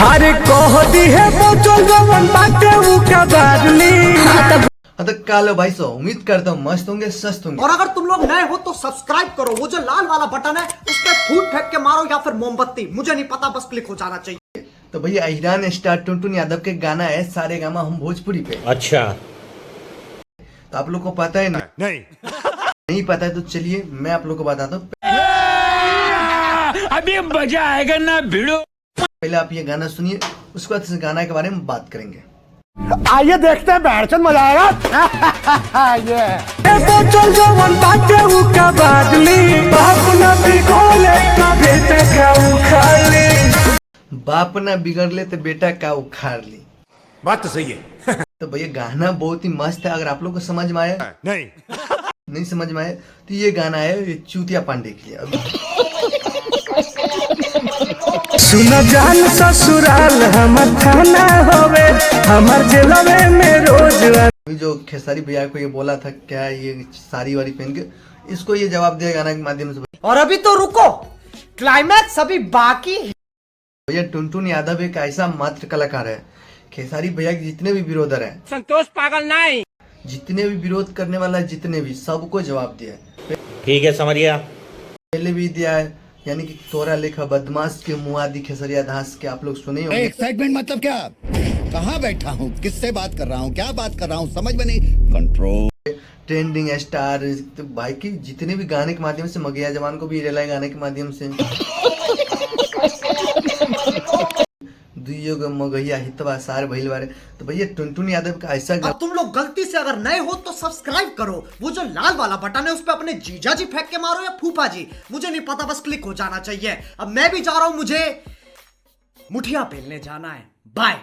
अरे कह दी है बोतल जवन बाटे उ का बादली। तो कालो भाई सो उम्मीद करता हूँ मस्त होंगे, सस्त होंगे। और अगर तुम लोग नए हो तो सब्सक्राइब करो, वो जो लाल वाला बटन है उस पर फूट फेंक के मारो या फिर मोमबत्ती, मुझे नहीं पता, बस क्लिक हो जाना चाहिए। तो भैया ईरान स्टार टुनटुन यादव के गाना है सारे गामा हम भोजपुरी पे। अच्छा, तो आप लोग को पता है नहीं पता है तो चलिए मैं आप लोग को बताता हूँ। अभी मजा आएगा ना भिड़ो। पहले आप ये गाना सुनिए, उसके बाद इस गाना के बारे में बात करेंगे। आइए देखते हैं, बैठचंद मजा आएगा। ये बोतल जवन बाटे उ का बादली, बाप ना बिगोले का बेटा का उखाली। बाप ना बिगड़ ले तो बेटा का उखाड़ ली। बात तो सही है। तो भैया गाना बहुत ही मस्त है। अगर आप लोग को समझ में आया नहीं समझ में आया तो ये गाना है ये चूतिया पांडे के लिए। सुन जान ससुराल हमर थाना होवे, हमर जेलवे में रोज। अभी जो खेसारी भैया को ये बोला था क्या ये साड़ी वाली पहन के, इसको ये जवाब दिया गाना के माध्यम से। और अभी तो रुको, क्लाइमैक्स अभी बाकी है। भैया टुनटुन यादव एक ऐसा मात्र कलाकार है, खेसारी भैया के जितने भी विरोधर हैं, संतोष पागल नहीं, जितने भी विरोध करने वाला जितने भी, सबको जवाब दिया है। ठीक है समझिया। पहले भी दिया है, यानी कि तोरा लेखा बदमाश के मुआदी खेसरिया दास के आप लोग सुने होंगे। एक्साइटमेंट मतलब क्या? कहाँ बैठा हूँ, किससे बात कर रहा हूँ, क्या बात कर रहा हूँ, समझ में नहीं। कंट्रोल ट्रेंडिंग स्टार तो भाई की जितने भी गाने के माध्यम से, मगैया जवान को भी रेला गाने के माध्यम से, दुइयो मगैया हितवा सार भइल बारे। तो भैया टुनटुन यादव का ऐसा अब तुम लोग गलती से अगर नए हो तो सब्सक्राइब करो, वो जो लाल वाला बटन है उस पर अपने जीजा जी फेंक के मारो या फूफा जी, मुझे नहीं पता, बस क्लिक हो जाना चाहिए। अब मैं भी जा रहा हूं, मुझे मुठिया पेलने जाना है। बाय।